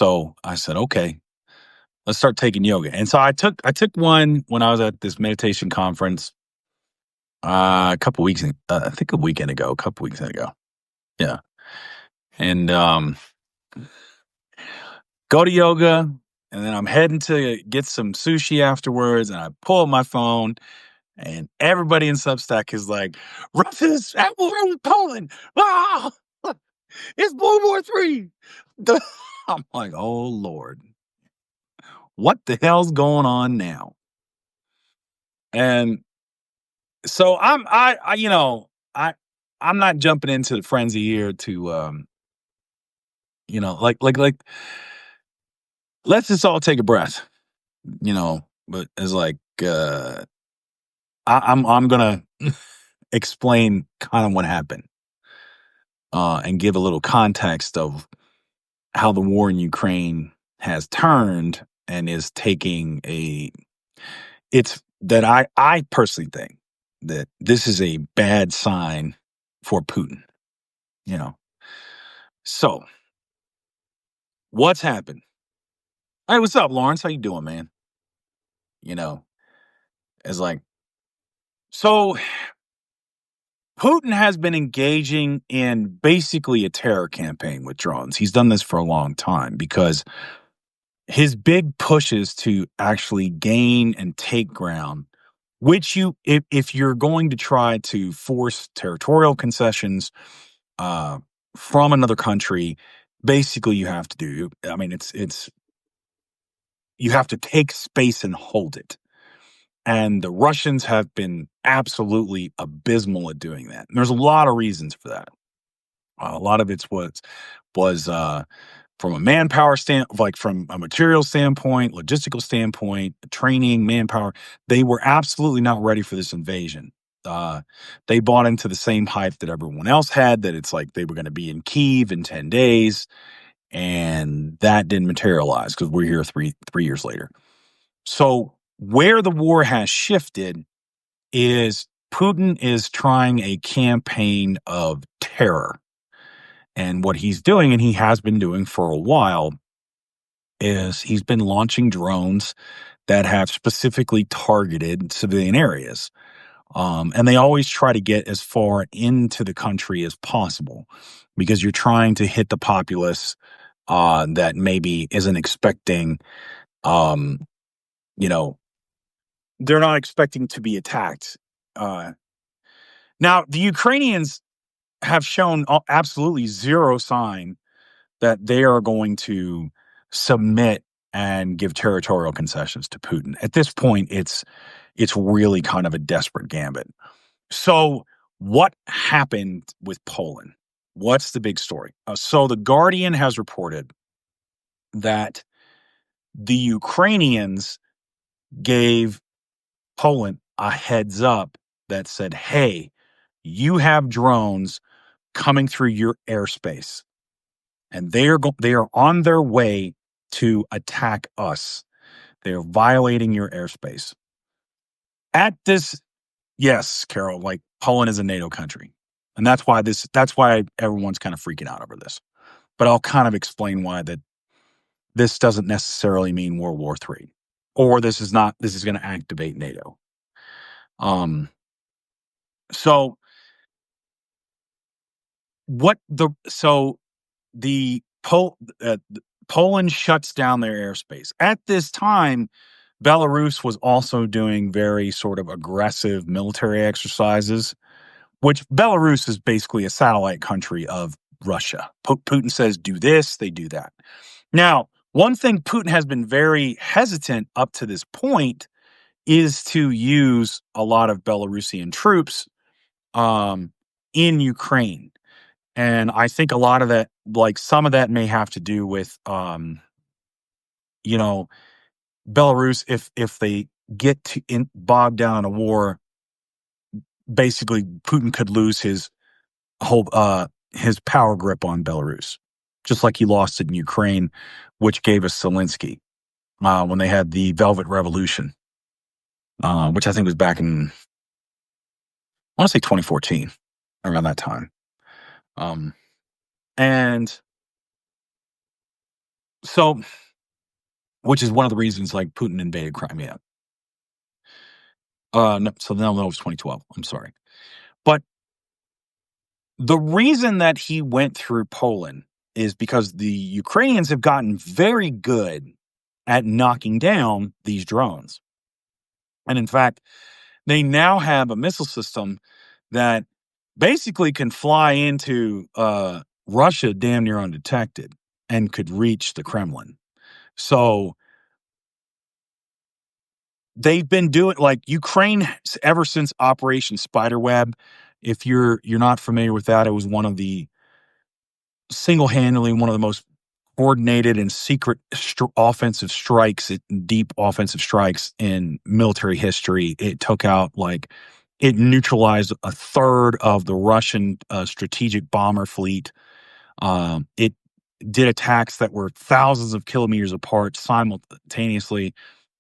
So I said, okay, let's start taking yoga. And so I took one when I was at this meditation conference a couple weeks, I think a couple weekends ago. Yeah. And go to yoga, and then I'm heading to get some sushi afterwards, and I pull up my phone, and everybody in Substack is like, Russia's at war with Poland. Ah, it's WW3. I'm like, oh Lord, what the hell's going on now? And so I'm not jumping into the frenzy here to like let's just all take a breath, but it's like I'm gonna explain kind of what happened, and give a little context of how the war in Ukraine has turned and is taking it's that I personally think that this is a bad sign for Putin, you know. So what's happened? Hey, what's up, Lawrence? How you doing, man? You know, it's like, so Putin has been engaging in basically a terror campaign with drones. He's done this for a long time because his big push is to actually gain and take ground, which if you're going to try to force territorial concessions uh, from another country, basically you have to do. I mean, it's you have to take space and hold it. And the Russians have been absolutely abysmal at doing that. And there's a lot of reasons for that. A lot of it's was from a manpower like from a material standpoint, logistical standpoint, training, manpower. They were absolutely not ready for this invasion. They bought into the same hype that everyone else had, that it's like they were going to be in Kyiv in 10 days, and that didn't materialize because we're here three years later. So where the war has shifted is Putin is trying a campaign of terror. And what he's doing, and he has been doing for a while, is he's been launching drones that have specifically targeted civilian areas. And they always try to get as far into the country as possible because you're trying to hit the populace that maybe isn't expecting, um, you know, they're not expecting to be attacked. Now, the Ukrainians have shown absolutely zero sign that they are going to submit and give territorial concessions to Putin. At this point, it's really kind of a desperate gambit. So, what happened with Poland? What's the big story? So, the Guardian has reported that the Ukrainians gave Poland a heads up that said, "Hey, you have drones coming through your airspace, and they are on their way to attack us. They are violating your airspace." At this, yes, Carol, like Poland is a NATO country, and that's why everyone's kind of freaking out over this. But I'll kind of explain why that this doesn't necessarily mean World War III, or this is going to activate NATO. Um, so the Poland shuts down their airspace. At this time, Belarus was also doing very sort of aggressive military exercises, which Belarus is basically a satellite country of Russia. Putin says, do this, they do that. Now, one thing Putin has been very hesitant up to this point is to use a lot of Belarusian troops in Ukraine. And I think a lot of that, like some of that may have to do with, you know, Belarus, if they get bogged down in a war, basically Putin could lose his power grip on Belarus, just like he lost it in Ukraine, which gave us Zelensky when they had the Velvet Revolution, which I think was back in, I want to say 2014, around that time. And So, which is one of the reasons like Putin invaded Crimea. No, so no, that was 2012. I'm sorry, but the reason that he went through Poland is because the Ukrainians have gotten very good at knocking down these drones, and in fact, they now have a missile system that basically can fly into Russia damn near undetected and could reach the Kremlin. So they've been doing like Ukraine ever since Operation Spiderweb. If you're not familiar with that, it was one of the single-handedly one of the most coordinated and secret offensive strikes, deep offensive strikes in military history. It took out it neutralized a third of the Russian strategic bomber fleet. It did attacks that were thousands of kilometers apart simultaneously.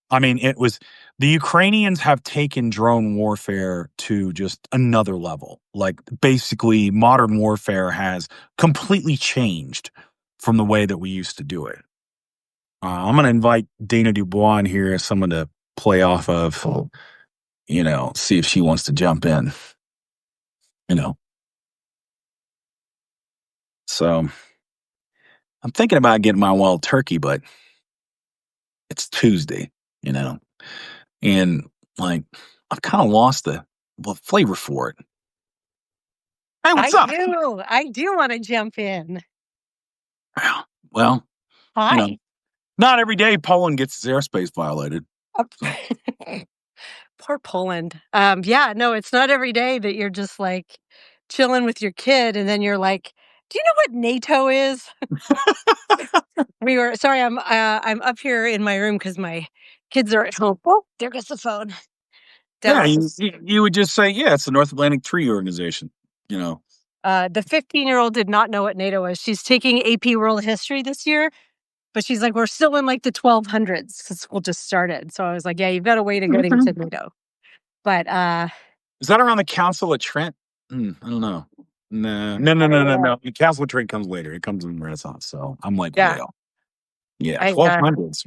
I mean, it was the Ukrainians have taken drone warfare to just another level. Like, basically, modern warfare has completely changed from the way that we used to do it. I'm going to invite Dana Dubois in here as someone to play off of, see if she wants to jump in, you know. So I'm thinking about getting my wild turkey, but it's Tuesday, you know, and like I've kind of lost the flavor for it. Hey, what's up? I do want to jump in. Well, Hi. not every day Poland gets its airspace violated. So. Poor Poland. Yeah, no, it's not every day that you're just like chilling with your kid and then you're like, do you know what NATO is? I'm up here in my room because my kids are at home. Oh, there goes the phone. Yeah, you would just say, yeah, it's the North Atlantic Treaty Organization, The 15-year-old did not know what NATO was. She's taking AP World History this year, but she's like, we're still in like the 1200s because school just started. So I was like, yeah, you've got a way to getting to NATO. But is that around the Council of Trent? I don't know. No. The Council of Trent comes later. It comes in Renaissance. So I'm like, yeah, way off. Yeah, 1200s.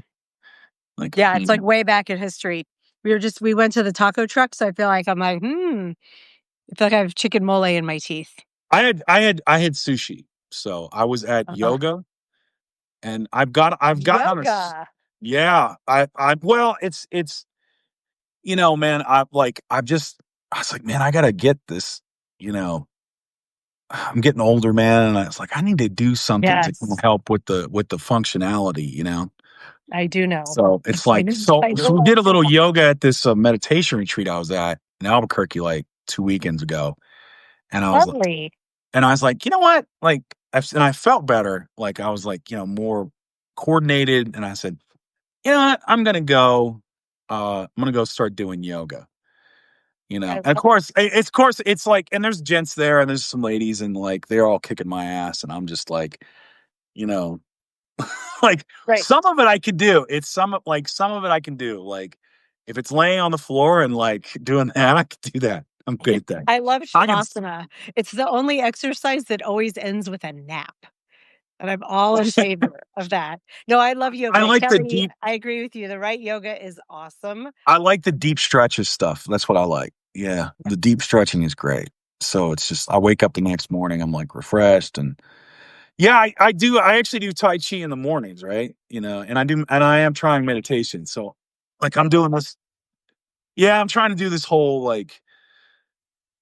It's like way back in history. We went to the taco truck, so I feel like I'm like, I feel like I have chicken mole in my teeth. I had sushi. So I was at yoga, and I've gotten on a yeah. Well, it's man, I was like, man, I gotta get this, I'm getting older, man, and I was like, I need to do something to help with the functionality. I do know. So it's like, so we did a little yoga at this meditation retreat I was at in Albuquerque like 2 weekends ago, and I was like, you know what, like, and I felt better, like I was like, more coordinated, and I said, you know what, I'm gonna go start doing yoga. And of course, it's like, and there's gents there, and there's some ladies, and like they're all kicking my ass, and I'm just like, you know, like some of it I could do. Some of it I can do. Like if it's laying on the floor and like doing that, I could do that. I'm good at that. I love Shavasana. It's the only exercise that always ends with a nap. And I'm all in favor of that. No, I love yoga. I agree with you. The right yoga is awesome. I like the deep stretches stuff. That's what I like. Yeah. The deep stretching is great. So it's just, I wake up the next morning, I'm like refreshed, and yeah, I do. I actually do Tai Chi in the mornings, right? And I am trying meditation. So like I'm doing this. Yeah, I'm trying to do this whole like,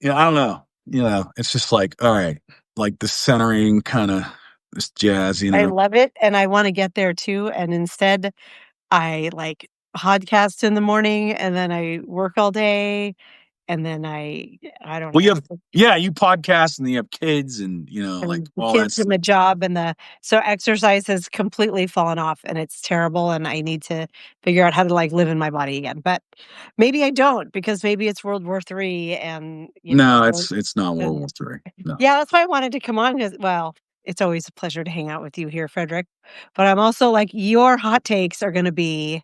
I don't know. It's just like, all right, like the centering kind of this jazz, I love it. And I want to get there too. And instead I like podcast in the morning and then I work all day. And then I don't know. You podcast and you have kids and, like all kids and the job so exercise has completely fallen off and it's terrible. And I need to figure out how to like live in my body again. But maybe I don't, because maybe it's World War III and, no, it's not World War III. No. Yeah, that's why I wanted to come on because, well, it's always a pleasure to hang out with you here, Frederic. But I'm also like, your hot takes are going to be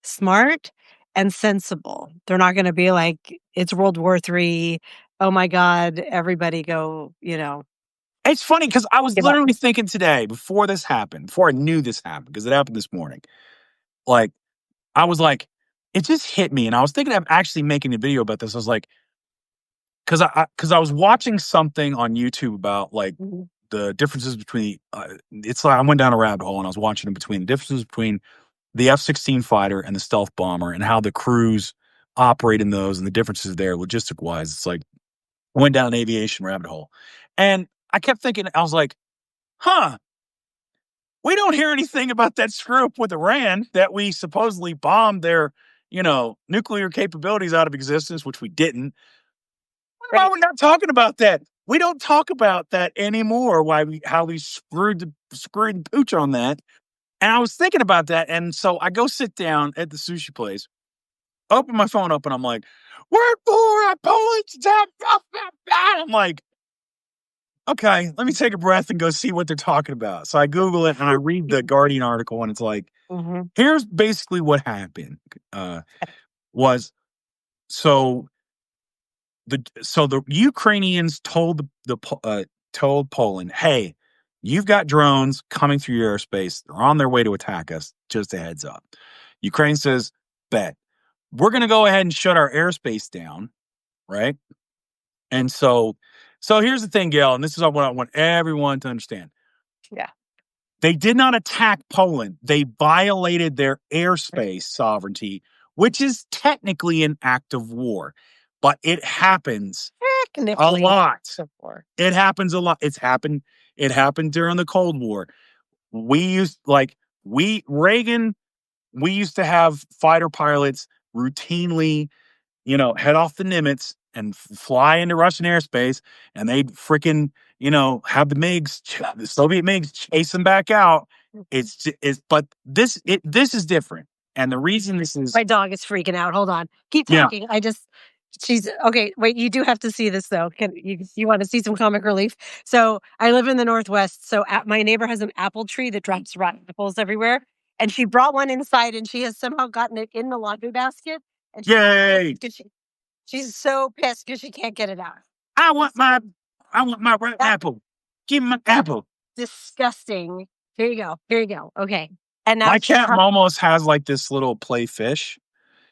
smart and sensible. They're not going to be like, it's World War III. Oh my God, everybody go, It's funny because I was Give up. literally thinking today before this happened, before I knew this happened, because it happened this morning. Like, I was like, it just hit me, and I was thinking of actually making a video about this. I was like, because I was watching something on YouTube about like Mhm. the differences between. It's like I went down a rabbit hole and I was watching in between the differences between the F-16 fighter and the stealth bomber and how the crews operate in those and the differences there logistic wise. It's like I went down an aviation rabbit hole, and I kept thinking, I was like, huh. We don't hear anything about that screw up with Iran that we supposedly bombed their, nuclear capabilities out of existence, which we didn't. Why are Right. we not talking about that? We don't talk about that anymore. How we screwed the pooch on that. And I was thinking about that, and so I go sit down at the sushi place, open my phone up, and I'm like, "Word for Poland attack!" I'm like, "Okay, let me take a breath and go see what they're talking about." So I Google it and I read the Guardian article, and it's like, Mhm. here's basically what happened. Was so the Ukrainians told Poland, "Hey, you've got drones coming through your airspace. They're on their way to attack us. Just a heads up." Ukraine says, "Bet we're going to go ahead and shut our airspace down." Right, and so here's the thing, Gail, and this is what I want everyone to understand. Yeah. They did not attack Poland. They violated their airspace sovereignty, which is technically an act of war, but it happens a Technically, lot. before. It happens a lot. It happened during the Cold War. We used like we Reagan. We used to have fighter pilots routinely, head off the Nimitz and fly into Russian airspace, and they'd freaking, have the Soviet MiGs chase them back out. But this is different, and the reason this is, My dog is freaking out. Hold on. Keep yeah, talking. She's okay. Wait, you do have to see this though. You want to see some comic relief? So I live in the Northwest. So my neighbor has an apple tree that drops rotten apples everywhere. And she brought one inside and she has somehow gotten it in the laundry basket. And yay! she's so pissed because she can't get it out. I want my, I want my red That's apple. Give me my apple. disgusting. Here you go. Here you go. Okay. And now My she's cat Momos has like this little play fish,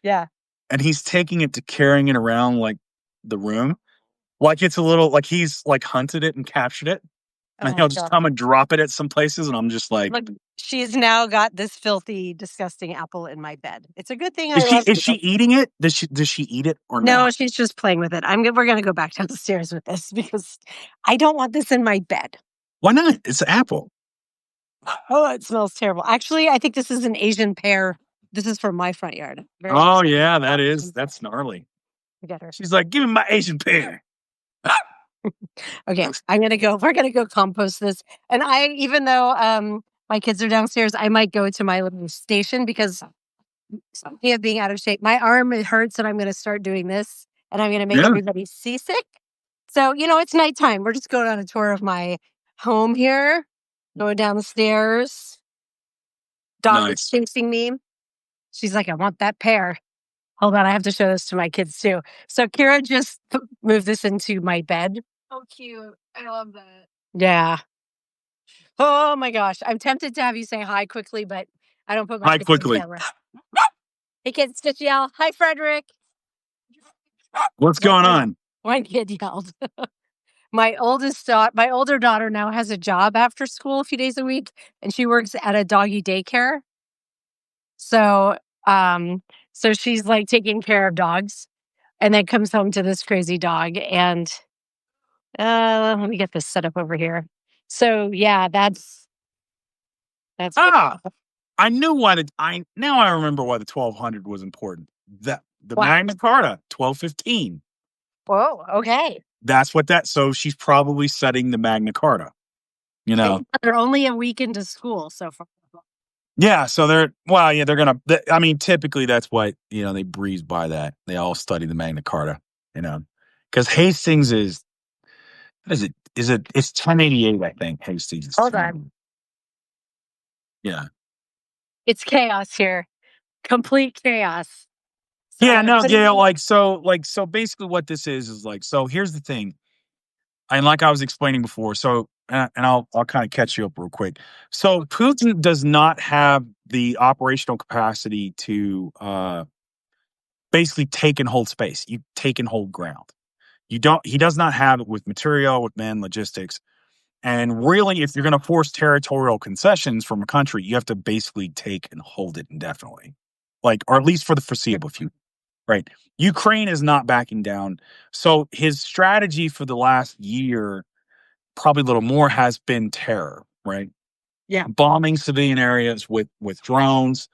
yeah. and he's taking it to carrying it around like the room. Like it's a little like he's like hunted it and captured it, and Oh he'll just god. come and drop it at some places, and I'm just like, Look, she's now got this filthy, disgusting apple in my bed. It's a good thing I is she love is you. she eating it? Does she eat it or No, not? she's just playing with it. We're gonna go back downstairs with this because I don't want this in my bed. Why not? It's an apple. Oh, it smells terrible. Actually, I think this is an Asian pear. This is from my front yard. Very Oh yeah, that's gnarly. get her. She's like, give me my Asian pear. Okay, we're gonna go compost this. And even though my kids are downstairs, I might go to my little station because speaking of being out of shape, my arm it hurts and I'm gonna start doing this and I'm gonna make Yeah, everybody seasick. So, it's nighttime. We're just going on a tour of my home here, going down the stairs. Dog is nice. chasing me. She's like, I want that pear. Hold on, I have to show this to my kids too. So Kira just moved this into my bed. Oh, cute. I love that. Yeah. Oh my gosh. I'm tempted to have you say hi quickly, but I don't put my Hi, kids on quickly. camera. Hey kids, just yell, hi Frederic. What's No, going on? one kid yelled. My older daughter now has a job after school a few days a week, and she works at a doggy daycare. So, so she's like taking care of dogs, and then comes home to this crazy dog. And let me get this set up over here. So yeah, that's what. Ah, I knew why the I now I remember why the 1200 was important. The Wow. Magna Carta 1215. Whoa. Okay. That's what that. So she's probably studying the Magna Carta. You know. They're only a week into school so far. Yeah. So they're gonna. I mean, typically that's why they breeze by that. They all study the Magna Carta. You know, because Hastings is what is it? Is it? It's 1088, I think. Hastings is Hold 10. on. Yeah. It's chaos here. Complete chaos. So Yeah. No, everybody. Gail. Like so. Basically, what this is like. So here's the thing. and like I was explaining before, so and I'll kind of catch you up real quick. So Putin does not have the operational capacity to basically take and hold space. You take and hold ground. You don't. He does not have it with material, with men, logistics. And really, if you're going to force territorial concessions from a country, you have to basically take and hold it indefinitely, like, or at least for the foreseeable future, right? Ukraine is not backing down. So his strategy for the last year, probably a little more, has been terror, right? Yeah. Bombing civilian areas with drones,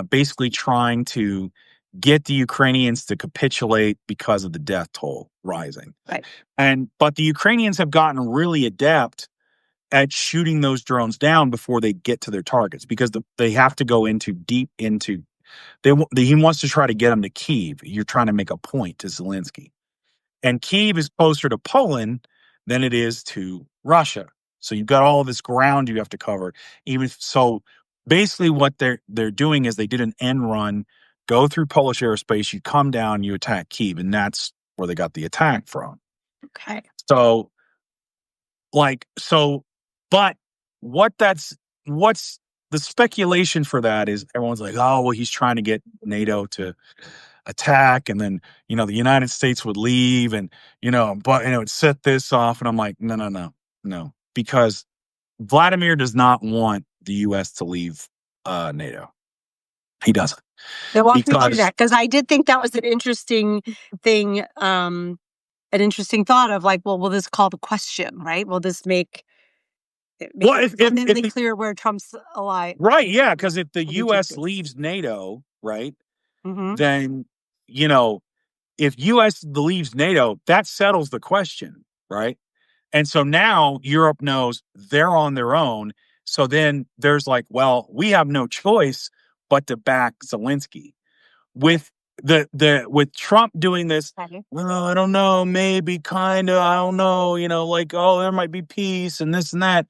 basically trying to get the Ukrainians to capitulate because of the death toll rising. Right. But the Ukrainians have gotten really adept at shooting those drones down before they get to their targets, because they have to go into deep into he wants to try to get them to Kyiv. You're trying to make a point to Zelensky, and Kyiv is closer to Poland than it is to Russia. So you've got all of this ground you have to cover. So, basically, what they're doing is they did an end run, go through Polish airspace. You come down, you attack Kyiv, and that's where they got the attack from. Okay. So, so, but what's the speculation for that is everyone's like, oh, well, he's trying to get NATO to attack, and then the United States would leave, and but it would set this off. And I'm like, no, no, no, no, because Vladimir does not want the US to leave NATO. He doesn't. Now walk me through Because that, because I did think that was an interesting thing, an interesting thought of like, well, will this call the question, right? Will this make it abundantly clear where Trump's ally? Right, yeah, because if the US allegiances. leaves NATO, right, Mhm. then if US leaves NATO, that settles the question, right? And so now Europe knows they're on their own. So then there's like, well, we have no choice but to back Zelensky. With with Trump doing this, Okay. well, I don't know, maybe kind of, I don't know, like, oh, there might be peace and this and that.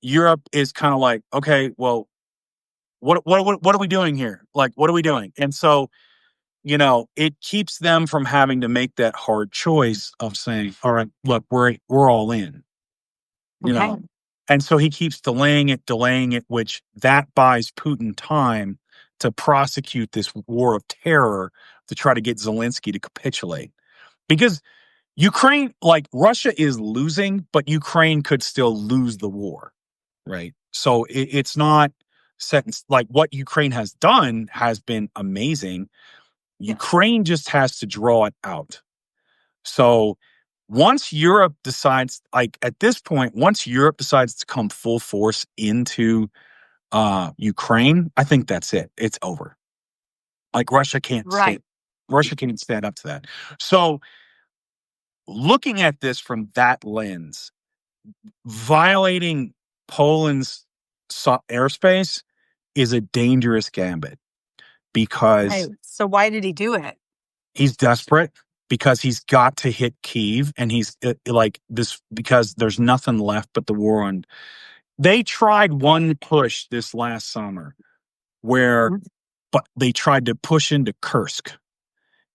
Europe is kind of like, okay, well, what are we doing here? Like, what are we doing? And so it keeps them from having to make that hard choice of saying, all right, look, we're all in, you Okay. know. And so he keeps delaying it, which that buys Putin time to prosecute this war of terror to try to get Zelensky to capitulate. Because Ukraine, like Russia is losing, but Ukraine could still lose the war, right? So it's not set like what Ukraine has done has been amazing. Yeah. Ukraine just has to draw it out. So once Europe decides, like at this point, once Europe decides to come full force into Ukraine, I think that's it. It's over. Like Right. Russia can't stand up to that. So looking at this from that lens, violating Poland's airspace is a dangerous gambit Right. because So why did he do it? he's desperate, because he's got to hit Kyiv, and he's like this because there's nothing left but the war on. They tried one push this last summer where, Mhm. but they tried to push into Kursk,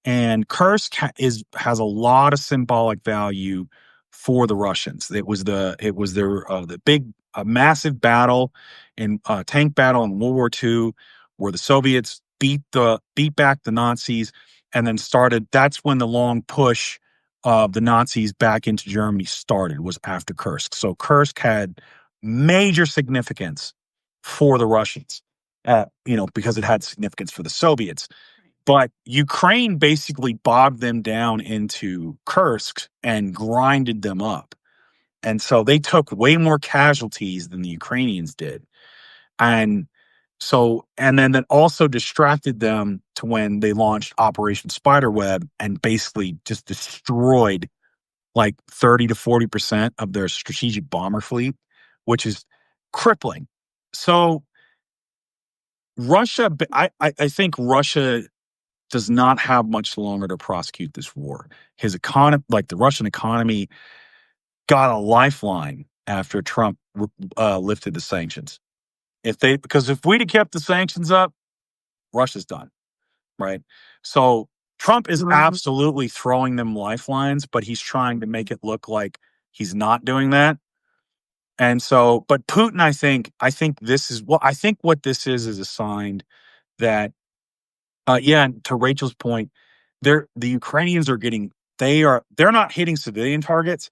and Kursk has a lot of symbolic value for the Russians. It was the big massive battle in tank battle in World War II, where the Soviets beat back the Nazis, and then started. That's when the long push of the Nazis back into Germany started, was after Kursk. So Kursk had major significance for the Russians, because it had significance for the Soviets. But Ukraine basically bogged them down into Kursk and grinded them up. And so they took way more casualties than the Ukrainians did. And and then that also distracted them to when they launched Operation Spiderweb and basically just destroyed like 30 to 40% of their strategic bomber fleet, which is crippling. So I think Russia does not have much longer to prosecute this war. His economy, like the Russian economy, got a lifeline after Trump lifted the sanctions. Because if we'd have kept the sanctions up, Russia's done, right? So Trump is Mhm. absolutely throwing them lifelines, but he's trying to make it look like he's not doing that. And so, but Putin, I think this is what I think what this is a sign that, yeah, and to Rachel's point, the Ukrainians are getting, they're not hitting civilian targets,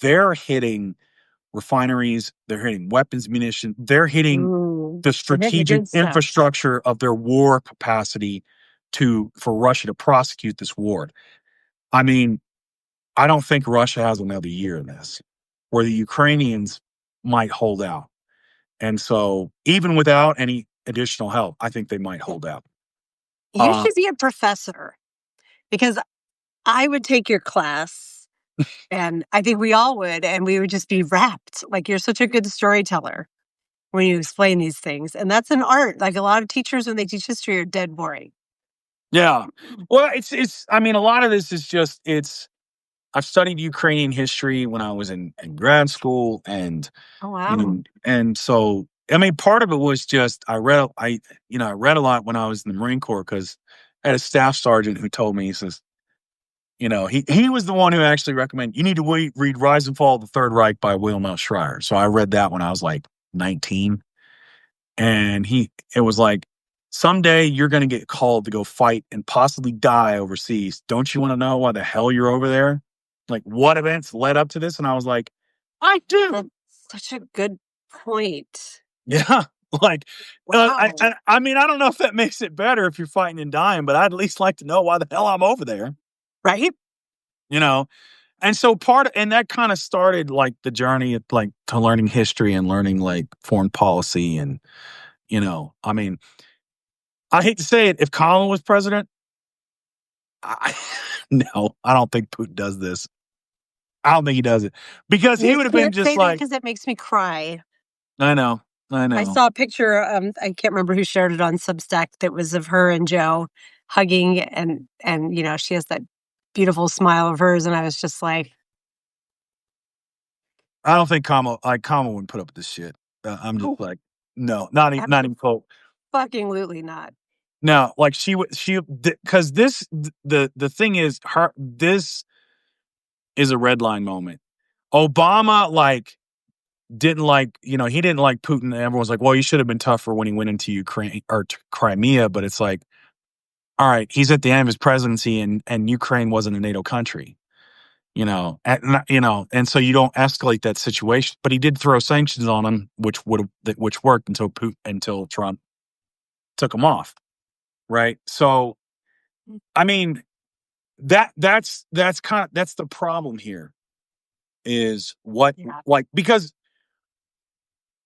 they're hitting refineries, they're hitting weapons, munition, they're hitting Ooh, the they're hitting the strategic good stuff. infrastructure of their war capacity for Russia to prosecute this war. I mean, I don't think Russia has another year in this, where the Ukrainians might hold out. And so, even without any additional help, I think they might hold out. You Uh, should be a professor because I would take your class, and I think we all would, and we would just be rapt. Like, you're such a good storyteller when you explain these things, and that's an art. Like, a lot of teachers, when they teach history, are dead boring. yeah. Well, I mean, a lot of this is just, I've studied Ukrainian history when I was in grad school, and Oh, wow. and so I mean, part of it was just I read a lot when I was in the Marine Corps because I had a staff sergeant who told me, he says, he was the one who actually recommended you need to read Rise and Fall of the Third Reich by William L. Schreier. So I read that when I was like 19, and it was like, someday you're going to get called to go fight and possibly die overseas. Don't you want to know why the hell you're over there? Like, what events led up to this? And I was like, I do. That's such a good point. Yeah. Like, Wow. I mean, I don't know if that makes it better if you're fighting and dying, but I'd at least like to know why the hell I'm over there, Right? you know? And so and that kind of started like the journey of like to learning history and learning like foreign policy. And, I mean, I hate to say it, if Colin was president, I, no, I don't think Putin does this. I don't think he does it because he You would have been can't just say that like, because it makes me cry. I know, I I know. saw a picture, I can't remember who shared it on Substack, that was of her and Joe hugging, and, she has that beautiful smile of hers, and I was just like, I don't think Kama wouldn't put up with this shit. I'm just "Oh, like, no, not even close. abso-fucking-lutely not." No, like because the thing is, this is a red line moment. Obama he didn't like Putin. And everyone's like, well, you should have been tougher when he went into Ukraine or Crimea. But it's like, all right, he's at the end of his presidency, and Ukraine wasn't a NATO country. And so you don't escalate that situation. But he did throw sanctions on him, which worked until Trump took him off, right? So I mean, that's the problem here is what, Yeah. like, because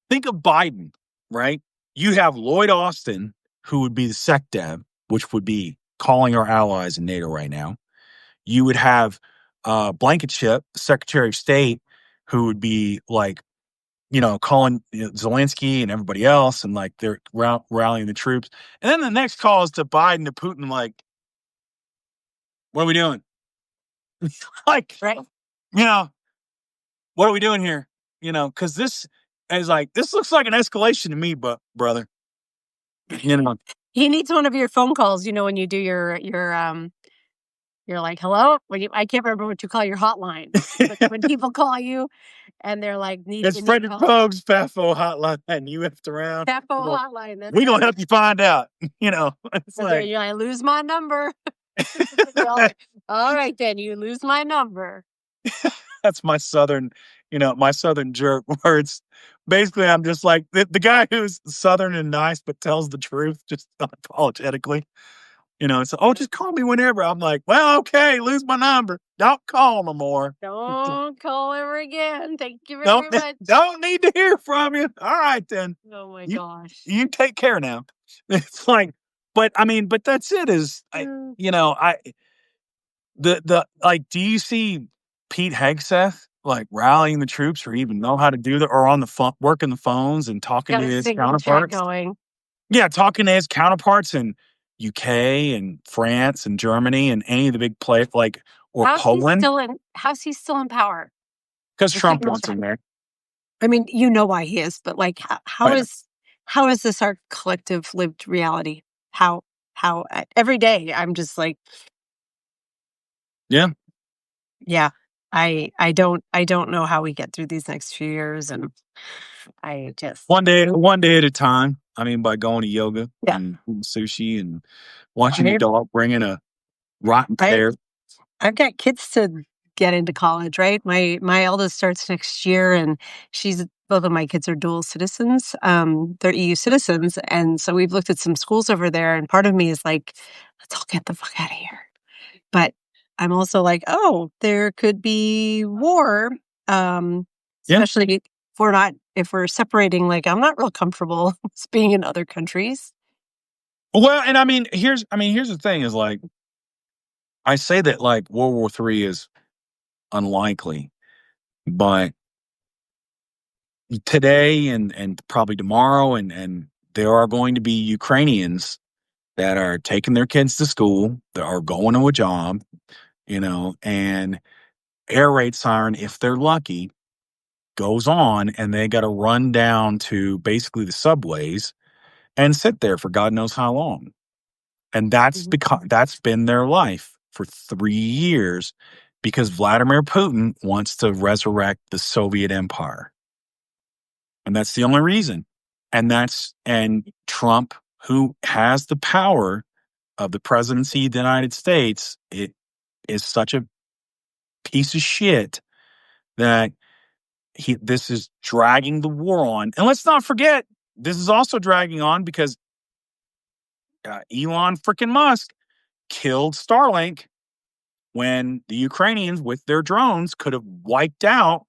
think of Biden, right? You have Lloyd Austin, who would be the SecDev, which would be calling our allies in NATO right now. You would have Blankenship, Secretary of State, who would be like, calling Zelensky and everybody else, and like they're rallying the troops. And then the next call is to Biden, to Putin, like, what are we doing? Like, Right? you know, what are we doing here? Because this is like, this looks like an escalation to me, but brother, you know, He needs one of your phone calls, when you do you're like, "Hello?" I can't remember what you call your hotline, but when people call you and they're like, it's they need Frederic call Poag's FAFO hotline, and you effed around. Capo Well, hotline, that's we gonna right. help you find out. It's That's right, like, you're like, "I lose my number." Well, all right then, you lose my number. that's my southern jerk words. Basically, I'm just like the guy who's southern and nice but tells the truth just unapologetically. It's, oh, Yep. just call me whenever. I'm like, well, okay, lose my number. Don't call no more. Don't call ever again. Thank you Don't very much. don't need to hear from you. All right then. Oh my You gosh. you take care now. It's like, but I mean, but that's it. Is I Mm. you know I the like, do you see Pete Hegseth like rallying the troops, or even know how to do that, or on the phone, working the phones and talking Got to a his signal chat counterparts? going. Yeah, talking to his counterparts in UK and France and Germany and any of the big play, like, or Poland, How's he still in power? because The Trump signal wants chat. him there. I mean, you know why he is, but like, I know. how is this our collective lived reality? How every day I'm just like, Yeah. Yeah. I don't know how we get through these next few years, and I just One day at a time. I mean, by going to yoga yeah. and eating sushi and watching your I dog bring in a rotten I pear. I've got kids to get into college, right? My eldest starts next year, and she's both of my kids are dual citizens. They're EU citizens, and so we've looked at some schools over there. And part of me is like, let's all get the fuck out of here. But I'm also like, oh, there could be war, Yeah. especially if we're separating. Like, I'm not real comfortable being in other countries. Well, and here's the thing is like I say that like World War III is unlikely, but today and probably tomorrow and there are going to be Ukrainians that are taking their kids to school, that are going to a job, and air raid siren, if they're lucky, goes on and they got to run down to basically the subways and sit there for God knows how long. And that's Mhm. because that's been their life for 3 years because Vladimir Putin wants to resurrect the Soviet Empire. And that's the only reason. And Trump, who has the power of the presidency of the United States, it is such a piece of shit that this is dragging the war on. And let's not forget, this is also dragging on because Elon freaking Musk killed Starlink when the Ukrainians, with their drones, could have wiped out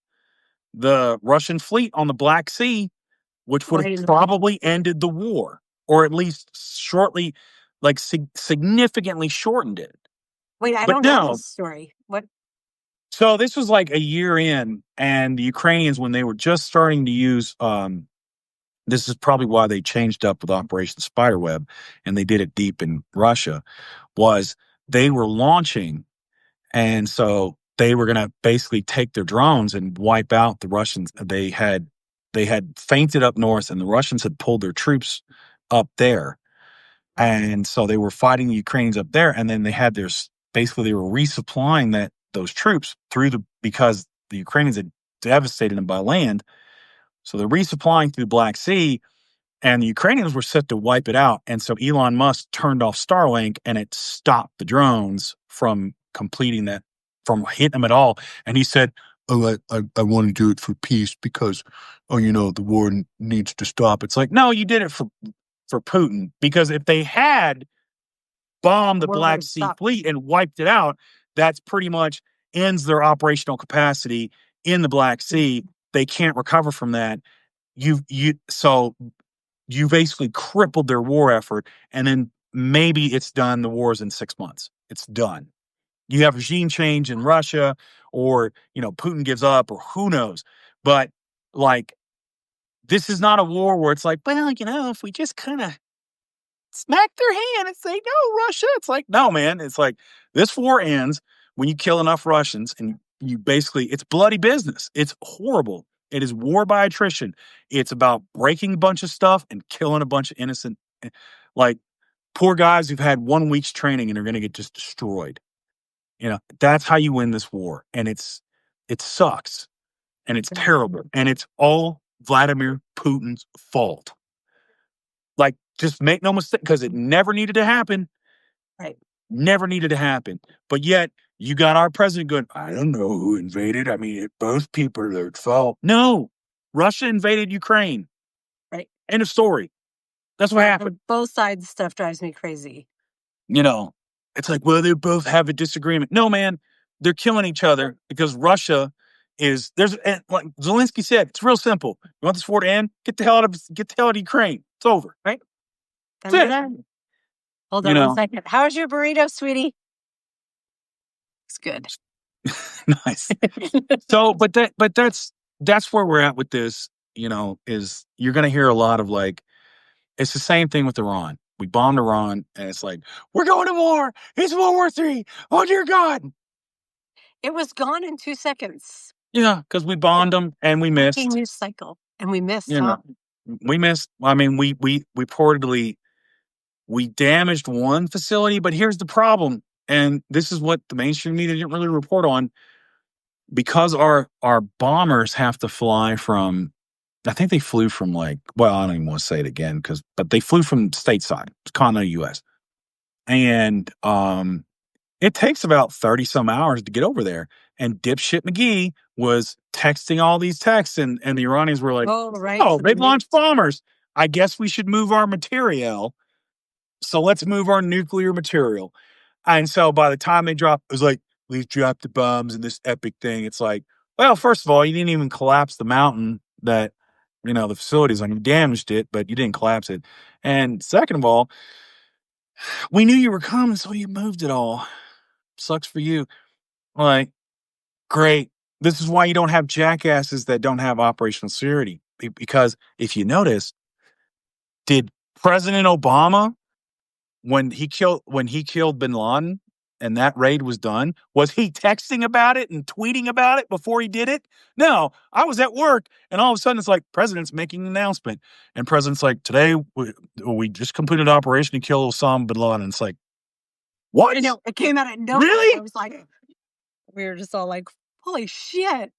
the Russian fleet on the Black Sea, which would have Right in the probably ended the war, or at least shortly, like significantly shortened it. Wait, I But don't know no. this story. What? So this was like a year in, and the Ukrainians, when they were just starting to use, this is probably why they changed up with Operation Spiderweb, and they did it deep in Russia, was they were launching. And so they were going to basically take their drones and wipe out the Russians. They had feinted up north, and the Russians had pulled their troops up there, and so they were fighting the Ukrainians up there. And then they had basically they were resupplying those troops because the Ukrainians had devastated them by land. So they're resupplying through the Black Sea, and the Ukrainians were set to wipe it out. And so Elon Musk turned off Starlink and it stopped the drones from completing that, from hitting them at all. And he said, "Oh, I want to do it for peace because, oh, the war needs to stop." It's like, no, you did it for Putin, because if they had bombed The the war would Black have Sea stopped. fleet and wiped it out, that's pretty much ends their operational capacity in the Black Sea. They can't recover from that. So you basically crippled their war effort, and then maybe it's done. The war's in 6 months. It's done. You have regime change in Russia, or Putin gives up, or who knows. But like, this is not a war where it's like, well, if we just kind of smack their hand and say, no, Russia. It's like, no, man. It's like this war ends when you kill enough Russians, and you basically, it's bloody business. It's horrible. It is war by attrition. It's about breaking a bunch of stuff and killing a bunch of innocent, like, poor guys who've had 1 week's training and are going to get just destroyed. That's how you win this war. And it sucks, and it's terrible, and it's all Vladimir Putin's fault. Like, just make no mistake, because it never needed to happen. Right. Never needed to happen. But yet, you got our president going, I don't know who invaded. I mean, both people are their fault. No, Russia invaded Ukraine. Right. End of story. That's what happened. Both sides stuff drives me crazy. You know, it's like, well, they both have a disagreement. No, man, they're killing each other because Russia like Zelensky said, it's real simple. You want this war to end? Get the hell out of Ukraine. It's over. Right. Then we're That's it. done. Hold You on one know, second. How's your burrito, sweetie? It's good. nice. So, that's where we're at with this. Is you're going to hear a lot of like, it's the same thing with Iran. We bombed Iran, and it's like, we're going to war. It's World War III. Oh dear God. It was gone in 2 seconds. Yeah, because we bombed them and we Fucking missed. news cycle. And we missed, You huh? know, we missed. I mean, we reportedly we damaged one facility, but here's the problem. And this is what the mainstream media didn't really report on, because our bombers have to fly from. I think they flew from like, well, I don't even want to say it again but they flew from stateside, continental U.S. And it takes about 30 some hours to get over there. And dipshit McGee was texting all these texts, and the Iranians were like, Oh, right. "Oh, they've launched bombers. I guess we should move our material. So let's move our nuclear material." And so by the time they dropped, it was like, "We've dropped the bombs in this epic thing." It's like, well, first of all, you didn't even collapse the mountain that the facilities on. You damaged it, but you didn't collapse it. And second of all, we knew you were coming, so you moved it all. Sucks for you. Like, great. This is why you don't have jackasses that don't have operational security. Because if you notice, did President Obama, when he killed bin Laden and that raid was done, was he texting about it and tweeting about it before he did it? No, I was at work, and all of a sudden it's like, president's making an announcement, and president's like, today we just completed an operation to kill Osama bin Laden. It's like, what? I know. It came out of nowhere. Really? I was like, we were just all like, holy shit.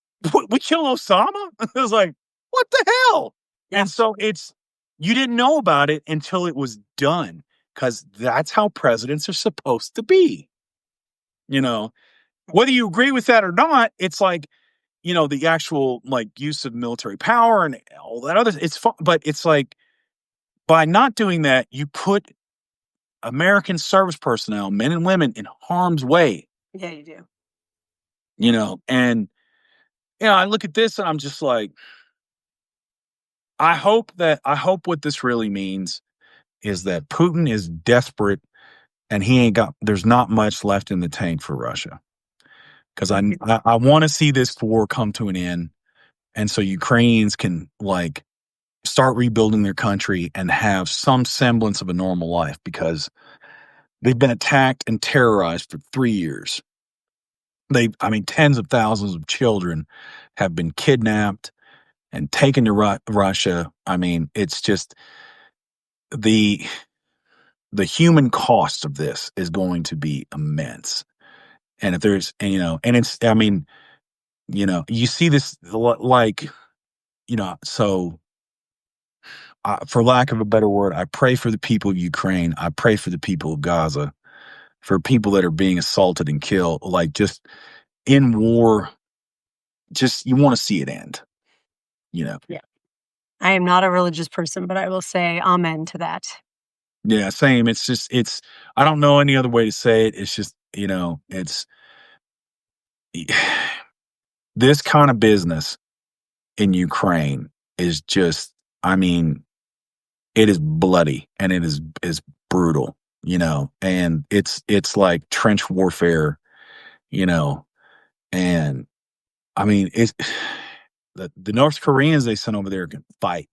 We killed Osama? It was like, what the hell? Yeah. And so you didn't know about it until it was done, because that's how presidents are supposed to be. Whether you agree with that or not, it's like, the actual like use of military power and all that other, it's fun, but it's like, by not doing that, you put American service personnel, men and women, in harm's way. Yeah, you do. And I look at this and I'm just like, I hope what this really means is that Putin is desperate, and there's not much left in the tank for Russia. Because I want to see this war come to an end, and so Ukrainians can like start rebuilding their country and have some semblance of a normal life, because they've been attacked and terrorized for 3 years. Tens of thousands of children have been kidnapped and taken to Russia. It's just the human cost of this is going to be immense. And if there's, and it's, you see this like, so for lack of a better word, I pray for the people of Ukraine. I pray for the people of Gaza, for people that are being assaulted and killed, like just in war. Just, you want to see it end, Yeah. I am not a religious person, but I will say amen to that. Yeah, same. I don't know any other way to say it. It's just, it's this kind of business in Ukraine is just, it is bloody, and it is brutal, and it's like trench warfare, you know, and it's the North Koreans they sent over there can fight.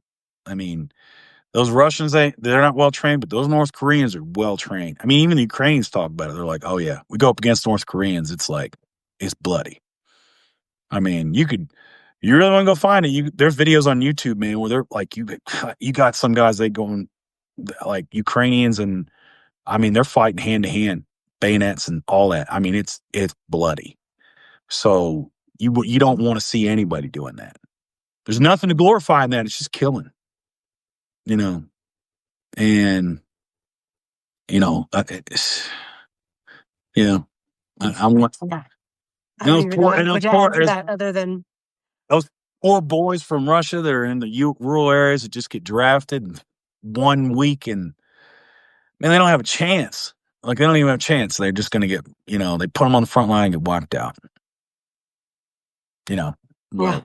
I mean, those Russians, they're not well trained, but those North Koreans are well trained. Even the Ukrainians talk about it. They're like, oh yeah, we go up against North Koreans, it's like, it's bloody. You really want to go find it? There's videos on YouTube, man, where they're like, you got some guys they going like Ukrainians, and they're fighting hand to hand, bayonets and all that. It's bloody. So you don't want to see anybody doing that. There's nothing to glorify in that. It's just killing, you know, and it's, I want Yeah. I don't those even know poor, and what those to poor, add to that other than those poor boys from Russia that are in the rural areas that just get drafted in 1 week, and man, they don't have a chance. Like, they don't even have a chance. They're just going to get, they put them on the front line and get wiped out. yeah,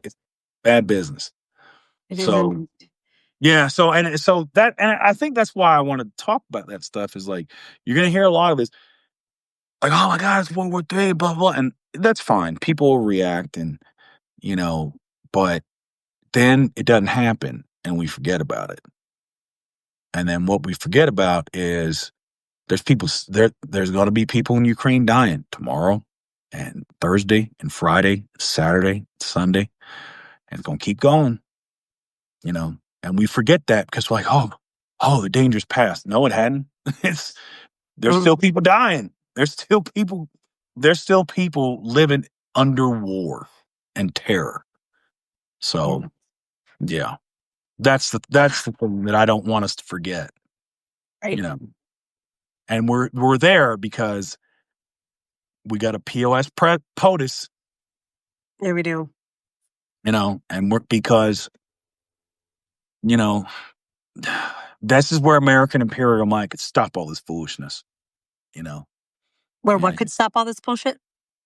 It's bad business. it is So indeed. yeah, and I think that's why I want to talk about that stuff, is like, you're going to hear a lot of this, like, oh my God, it's World War III, blah, blah, and that's fine. People will react, and, but then it doesn't happen, and we forget about it. And then what we forget about is there's going to be people in Ukraine dying tomorrow and Thursday and Friday, Saturday, Sunday, and it's going to keep going, and we forget that because we're like, oh, the danger's past. No, it hadn't. There's still people dying. There's still people. There's still people living under war and terror. So yeah, that's the thing that I don't want us to forget. Right. You know, and we're there because we got a POS POTUS. There we do. You know, and we're because you know this is where American imperial might could stop all this foolishness. You know, Where yeah, what could stop all this bullshit?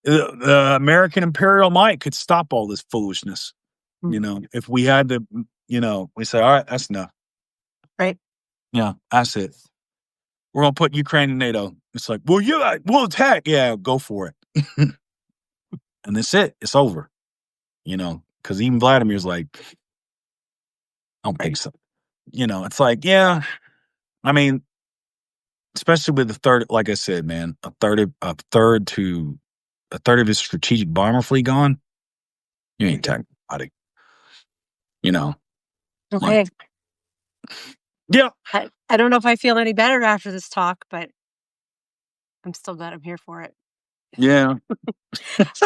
the American imperial might could stop all this foolishness. You Mm. know, if we had to, we say, all right, that's enough. Right. Yeah, that's it. We're gonna put Ukraine in NATO. It's like, well, we'll attack. Yeah, go for it. And that's it. It's over. Because even Vladimir's like, I don't think so. It's like, yeah. I mean, especially with the third, like I said, man, a third of his strategic bomber fleet gone. You ain't talking about it. Okay. Like, yeah, I don't know if I feel any better after this talk, but I'm still glad I'm here for it. yeah.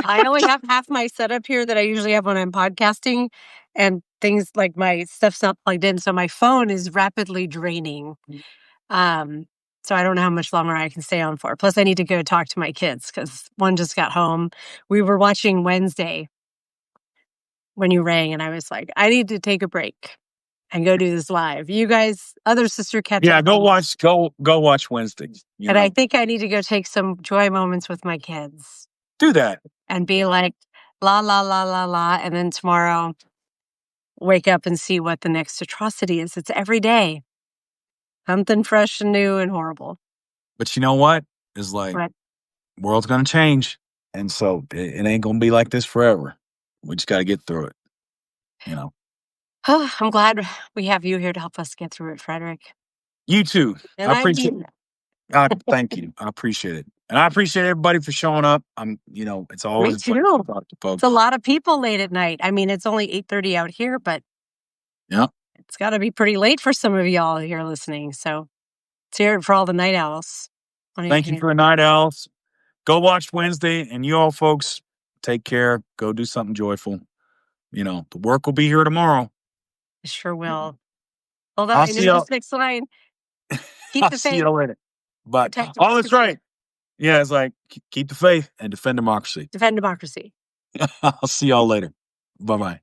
I only have half my setup here that I usually have when I'm podcasting, and things like my stuff's not plugged in, so my phone is rapidly draining. So I don't know how much longer I can stay on for. Plus, I need to go talk to my kids because one just got home. We were watching Wednesday when you rang, and I was like, I need to take a break and go do this live. You guys, other sister catch Yeah, up. go watch Wednesday. And I think I need to go take some joy moments with my kids Do that. and be like, la, la, la, la, la. And then tomorrow, wake up and see what the next atrocity is. It's every day. Something fresh and new and horrible. But you know what? It's like, But world's gonna change. And so it ain't gonna be like this forever. We just gotta get through it. I'm glad we have you here to help us get through it, Frederic. You too. And I appreciate it. Thank you. I appreciate it. And I appreciate everybody for showing up. It's always Me a pleasure too. to talk to folks. It's a lot of people late at night. I mean, it's only 8:30 out here, but Yeah. it's got to be pretty late for some of y'all here listening. So let's hear it for all the night owls. Thank you for the night owls. Go watch Wednesday, and you all folks take care. Go do something joyful. The work will be here tomorrow. It sure will. Hold on, I'll I see know y'all. this next line. Keep I'll the see faith. you later. But Protect that's democracy. right. Yeah, it's like keep the faith and defend democracy. Defend democracy. I'll see y'all later. Bye bye.